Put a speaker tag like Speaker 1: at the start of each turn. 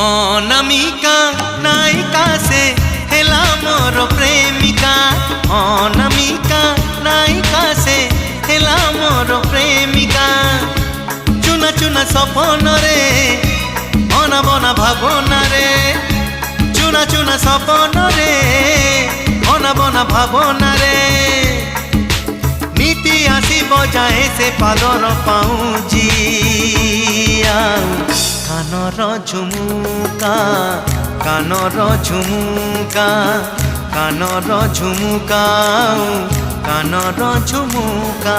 Speaker 1: अनामिका नायिका से हेला मोर प्रेमिका। अनामिका नायिका से हेला मोर प्रेमिका। चुना चुना सपन रे अना बना भावना रे। चुना चुना सपन रे अना बना भावना रे। नीति आसी बजाए से पादर पाऊँ कानर झुमुका कानर झुमुका कानर झुमुका कानर झुमुका।